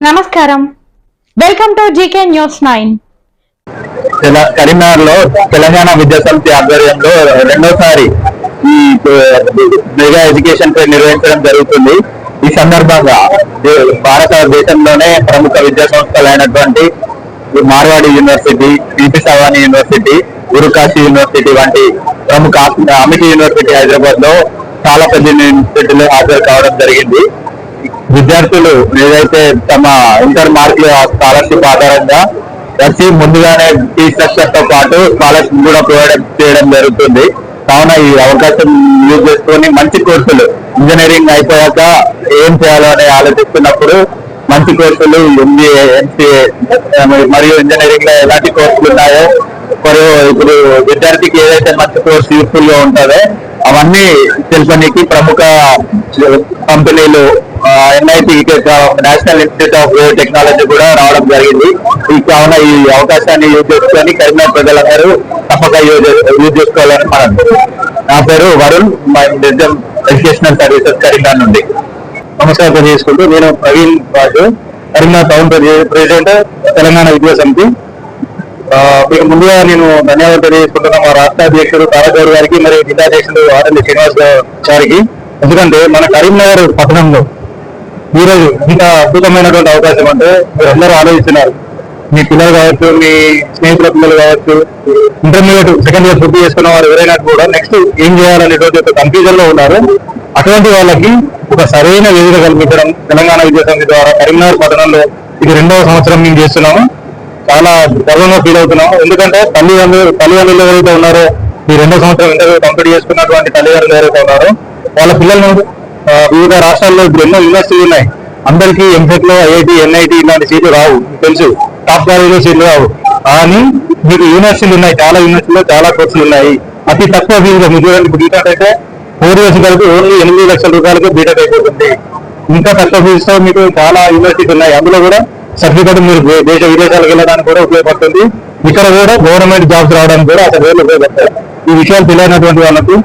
నమస్కారం, welcome to GK news 9. Karimnagar లో తెలంగాణ విద్యాసమితి ఆధ్వర్యంలో రెండోసారి ఈ మెగా ఎడ్యుకేషన్ ఫెయిర్ నిర్వహించడం జరుగుతుంది. ఈ సందర్భంగా భారతదేశంలోనే ప్రముఖ విద్యా సంస్థలైనటువంటి Marwadi university, PP Savani university, Gurukashi university వంటి ప్రముఖ అమిటి యూనివర్సిటీ హైదరాబాద్ లో చాలా పెద్ద యూనివర్సిటీలు హాజరు కావడం జరిగింది. విద్యార్థులు ఏదైతే తమ ఇంటర్ మార్కులు స్కాలర్షిప్ ఆధారంగా వచ్చి ముందుగానే ఫీ స్ట్రక్చర్ తో పాటు స్కాలర్షిప్ కూడా ప్రొవైడ్ చేయడం జరుగుతుంది. కావున ఈ అవకాశం యూజ్ చేసుకొని మంచి కోర్సులు, ఇంజనీరింగ్ అయిపోయాక ఏం చేయాలో అని ఆలోచిస్తున్నప్పుడు మంచి కోర్సులు ఎంబీఏ, ఎంసీఏ మరియు ఇంజనీరింగ్ లో ఎలాంటి కోర్సులు ఉన్నాయో, మరియు ఇప్పుడు విద్యార్థికి ఏదైతే మంచి కోర్సు యూస్ఫుల్ గా ఉంటుందో అవన్నీ తెలుపడానికి ప్రముఖ కంపెనీలు NIT, national institute of technology కూడా రావడం జరిగింది. కావున ఈ అవకాశాన్ని యూజ్ చేసుకొని కరీంనగర్ ప్రజలందరూ తప్పక యూజ్ చేసుకోవాలని మనం. నా పేరు వరుణ్, మై నిజం ఎడ్యుకేషనల్ సర్వీసెస్ కరీంనగర్ నుండి. నమస్కారం తెలియజేసుకుంటూ, నేను ప్రవీణ్ రాజు, కరీంనగర్ టౌన్ ప్రెసిడెంట్, తెలంగాణ విద్యా సమితి. మీకు ముందుగా నేను ధన్యవాదాలు తెలియజేసుకుంటున్నా మా రాష్ట్ర అధ్యక్షుడు తారకగౌడ్ గారికి మరియు జిల్లా అధ్యక్షుడు ఆర్ఎల్లి శ్రీనివాస్ గారికి. ఎందుకంటే మన కరీంనగర్ పట్టణంలో ఈరోజు ఇంత అద్భుతమైనటువంటి అవకాశం అంటే మీరు అందరూ ఆలోచిస్తున్నారు. మీ పిల్లలు కావచ్చు, మీ స్నేహితుల పిల్లలు కావచ్చు, ఇంటర్మీడియట్ సెకండ్ ఇయర్ పూర్తి చేసుకున్న వారు ఎవరైనా కూడా నెక్స్ట్ ఏం చేయాలనేటువంటి ఒక కన్ఫ్యూజన్ లో ఉన్నారు. అటువంటి వాళ్ళకి ఒక సరైన వేదిక కల్పించడం తెలంగాణ విద్యా సమితి ద్వారా కరీంనగర్ పట్టణంలో ఇది 2వ సంవత్సరం మేము చేస్తున్నాము. చాలా గర్వంగా ఫీల్ అవుతున్నాము. ఎందుకంటే తల్లిదండ్రులు ఎవరైతే ఉన్నారో, ఈ 2వ సంవత్సరం ఇంటర్వ్యూ కంప్లీట్ చేసుకున్నటువంటి తల్లిదండ్రులు ఎవరైతే ఉన్నారో వాళ్ళ పిల్లలను వివిధ రాష్ట్రాల్లో ఇప్పుడు ఎన్నో యూనివర్సిటీలు ఉన్నాయి. అందరికీ ఎంసెట్ లో ఐఐటి, ఎన్ఐటి ఇలాంటి సీట్లు రావు, తెలుసు. టాప్ కాలేజీలో సీట్లు రావు. కానీ మీకు యూనివర్సిటీలు ఉన్నాయి, చాలా యూనివర్సిటీలో చాలా కోర్సులు ఉన్నాయి. అతి తక్కువ ఫీజులో మీకు ఇప్పుడు బీటెక్ అయితే 4 years కలిపి ఓన్లీ 8 లక్షల రూపాయలకి బీటెక్ అయిపోతుంది. ఇంకా తక్కువ ఫీజుతో మీకు చాలా యూనివర్సిటీలు ఉన్నాయి. అందులో కూడా సర్టిఫికేట్ మీరు దేశ విదేశాలకు వెళ్ళడానికి కూడా ఉపయోగపడుతుంది. ఇక్కడ కూడా గవర్నమెంట్ జాబ్స్ రావడానికి కూడా అసలు వేలు ఉపయోగపడతాయి. ఈ విషయాలు తెలియనటువంటి వాళ్ళకు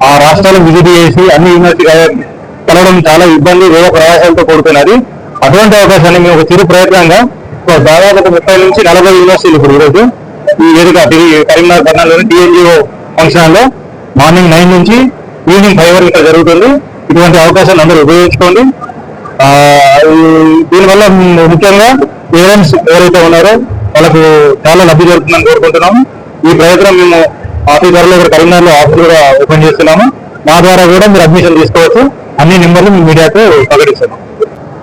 ఆ రాష్ట్రాలకు విజిట్ చేసి అన్ని యూనివర్సిటీ కలవడం చాలా ఇబ్బంది, వేరే ప్రయాసాలతో కూడుతున్నది. అటువంటి అవకాశాన్ని మేము ఒక చిరు ప్రయత్నంగా దాదాపు 30 నుంచి 40 యూనివర్సిటీలు ఇప్పుడు ఈరోజు ఈ వేదిక కరీంనగర్ పట్టణంలోని టీఎన్జిఓ ఫంక్షన్ లో మార్నింగ్ 9 నుంచి ఈవినింగ్ 5 వరకు ఇక్కడ జరుగుతుంది. ఇటువంటి అవకాశాన్ని అందరూ ఉపయోగించుకోండి. దీనివల్ల ముఖ్యంగా పేరెంట్స్ ఎవరైతే ఉన్నారో వాళ్ళకు చాలా లబ్ధి జరుగుతుందని కోరుకుంటున్నాము. ఈ ప్రయత్నం మేము ఆఫీస్ త్వరలో కరీంనగర్ లో ఆఫీస్ కూడా ఓపెన్ చేస్తున్నాము. మా ద్వారా కూడా మీరు అడ్మిషన్ తీసుకోవచ్చు. అన్ని నెంబర్లు మీ మీడియాతో ప్రకటిస్తున్నాం.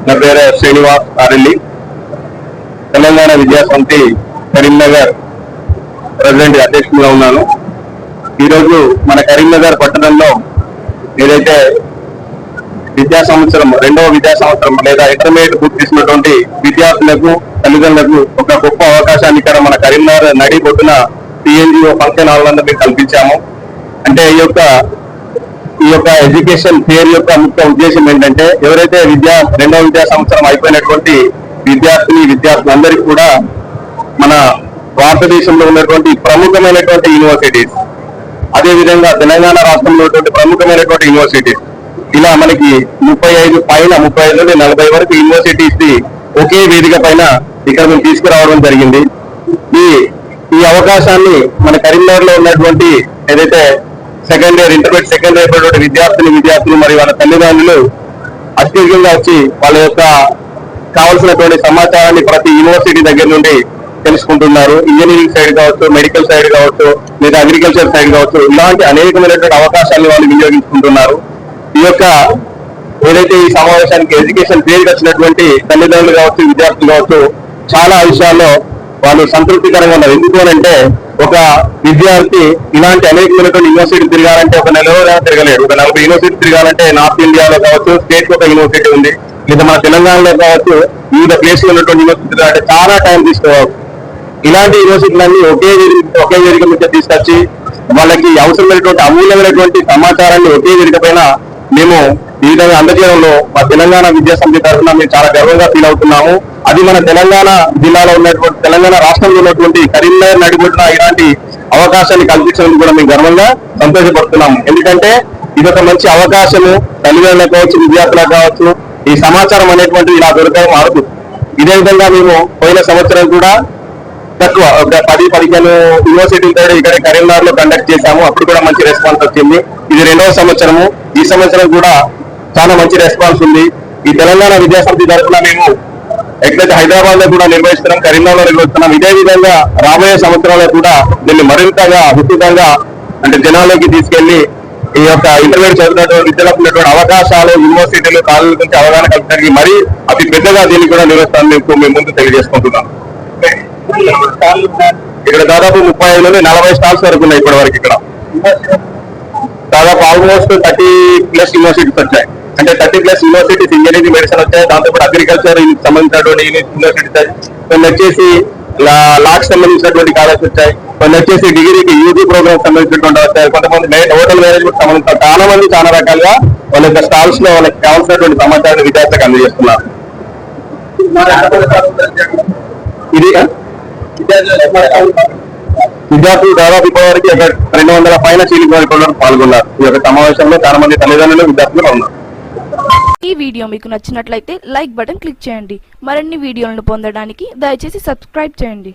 నా పేరు శ్రీనివాస్ ఆర్ఎల్లి, తెలంగాణ విద్యా సమితి కరీంనగర్ ప్రెసిడెంట్ అధ్యక్షుడిగా ఉన్నాను. ఈరోజు మన కరీంనగర్ పట్టణంలో ఏదైతే విద్యా సంవత్సరం 2వ విద్యా సంవత్సరం లేదా ఇంటర్మీడియట్ పూర్తి చేసినటువంటి విద్యార్థులకు, తల్లిదండ్రులకు ఒక గొప్ప అవకాశాన్ని ఇక్కడ మన కరీంనగర్ నడి పొద్దున టీఎన్జిఓ ఫంక్షన్ హాల్ నందు మేము కల్పించాము. అంటే ఈ యొక్క ఎడ్యుకేషన్ ఫెయిర్ యొక్క ముఖ్య ఉద్దేశం ఏంటంటే, ఎవరైతే 2వ విద్యా సంవత్సరం అయిపోయినటువంటి విద్యార్థులందరికీ కూడా మన భారతదేశంలో ఉన్నటువంటి ప్రముఖమైనటువంటి యూనివర్సిటీస్, అదేవిధంగా తెలంగాణ రాష్ట్రంలో ఉన్నటువంటి ప్రముఖమైనటువంటి యూనివర్సిటీస్, ఇలా మనకి 35 నుండి 40 వరకు యూనివర్సిటీస్ ని ఒకే వేదిక పైన ఇక్కడ మేము తీసుకురావడం జరిగింది. ఈ అవకాశాన్ని మన కరీంనగర్ లో ఉన్నటువంటి ఏదైతే ఇంటర్మీడియట్ సెకండ్ ఇయర్ అయినటువంటి విద్యార్థులు మరియు వాళ్ళ తల్లిదండ్రులు అత్యధికంగా వచ్చి వాళ్ళ యొక్క కావాల్సినటువంటి సమాచారాన్ని ప్రతి యూనివర్సిటీ దగ్గర నుండి తెలుసుకుంటున్నారు. ఇంజనీరింగ్ సైడ్ కావచ్చు, మెడికల్ సైడ్ కావచ్చు, లేదా అగ్రికల్చర్ సైడ్ కావచ్చు, ఇలాంటి అనేకమైనటువంటి అవకాశాలను వాళ్ళు వినియోగించుకుంటున్నారు. ఈ యొక్క ఏదైతే ఈ సమావేశానికి ఎడ్యుకేషన్ ఫెయిర్ వచ్చినటువంటి తల్లిదండ్రులు కావచ్చు, విద్యార్థులు కావచ్చు, చాలా విషయాల్లో వాళ్ళు సంతృప్తికరంగా ఉన్నారు. ఎందుకు అంటే ఒక విద్యార్థి ఇలాంటి అనేకమైనటువంటి యూనివర్సిటీ తిరగాలంటే ఒక నెలలో తిరగలేడు. ఒక 40 యూనివర్సిటీ తిరగాలంటే నార్త్ ఇండియాలో కావచ్చు స్టేట్ కి ఒక యూనివర్సిటీ ఉంది, లేదా మన తెలంగాణలో కావచ్చు వివిధ ప్లేస్ లో ఉన్నటువంటి యూనివర్సిటీ అంటే చాలా టైం తీసుకోవాలి. ఇలాంటి యూనివర్సిటీలన్నీ ఒకే వేదిక మీద తీసుకొచ్చి వాళ్ళకి అవసరమైనటువంటి అమూల్యమైనటువంటి సమాచారాన్ని ఒకే వేదిక పైన మేము ఈ విధంగా అందజేయడంలో మా తెలంగాణ విద్యా సమితి తరఫున మేము చాలా గర్వంగా ఫీల్ అవుతున్నాము. అది మన తెలంగాణ జిల్లాలో ఉన్నటువంటి, తెలంగాణ రాష్ట్రంలో ఉన్నటువంటి కరీంనగర్ నడిబొడ్డున ఇలాంటి అవకాశాన్ని కల్పించడానికి కూడా మేము గర్వంగా సంతోషపడుతున్నాము. ఎందుకంటే ఇదొక మంచి అవకాశము తల్లిదండ్రులకు కావచ్చు, విద్యార్థులకు కావచ్చు. ఈ సమాచారం అనేటువంటిది ఇలా దొరకడం మారదు. ఇదే విధంగా మేము పోయిన సంవత్సరం కూడా తక్కువ ఒక 10-15 యూనివర్సిటీలతో ఇక్కడ కరీంనగర్ లో కండక్ట్ చేశాము. అప్పుడు కూడా మంచి రెస్పాన్స్ వచ్చింది. ఇది 2వ సంవత్సరము. ఈ సంవత్సరం కూడా చాలా మంచి రెస్పాన్స్ ఉంది. ఈ తెలంగాణ విద్యాసమితి తరఫున మేము ఎక్కడైతే హైదరాబాద్ లో కూడా నిర్వహిస్తున్నాం, కరీంనగర్ లో నిర్వహిస్తున్నాం. ఇదే విధంగా రాబోయే సంవత్సరాల్లో కూడా దీన్ని మరింతగా విస్తృతంగా అంటే జనాల్లోకి తీసుకెళ్లి ఈ యొక్క ఇంటర్మీడియట్ చదువుతున్నటువంటి విద్యలకు ఉన్నటువంటి అవకాశాలు, యూనివర్సిటీలు, కాలేజీల గురించి అవగాహన కల్పించడానికి మరీ అతి పెద్దగా దీన్ని కూడా నిర్వహిస్తామని మేము ముందు తెలియజేసుకుంటున్నాం. ఇక్కడ దాదాపు 35 నుండి 40 స్టాల్స్ వరకు ఉన్నాయి ఇప్పటి వరకు. ఇక్కడ దాదాపు ఆల్మోస్ట్ 30+ యూనివర్సిటీస్ వచ్చాయి. అంటే 30+ యూనివర్సిటీస్ ఇంజనీరింగ్, మెడిసిన్ వచ్చాయి. దాంతోపాటు అగ్రికల్చర్ సంబంధించినటువంటి యూనివర్సిటీస్, కొన్ని వచ్చేసి లాకి సంబంధించినటువంటి కాలేజెస్ వచ్చాయి, కొన్ని వచ్చేసి డిగ్రీకి యూజీ ప్రోగ్రామ్ సంబంధించినటువంటి వచ్చాయి, కొంతమంది హోటల్ మేనేజ్మెంట్ సంబంధించిన చాలా మంది చాలా రకాలుగా వాళ్ళ యొక్క స్టాల్స్ లో వాళ్ళకి కావాల్సినటువంటి సమాచారాన్ని విద్యార్థులకు అందజేస్తున్నారు. ఇది విద్యార్థులు దాదాపు ఇప్పటివరకు 200 పైన చీలికలు పాల్గొన్నారు. ఈ యొక్క సమావేశంలో చాలా మంది తల్లిదండ్రులు, విద్యార్థులు ఉన్నారు. ఈ వీడియో మీకు నచ్చినట్లయితే లైక్ బటన్ క్లిక్ చేయండి. మరిన్ని వీడియోలను పొందడానికి దయచేసి సబ్స్క్రైబ్ చేయండి.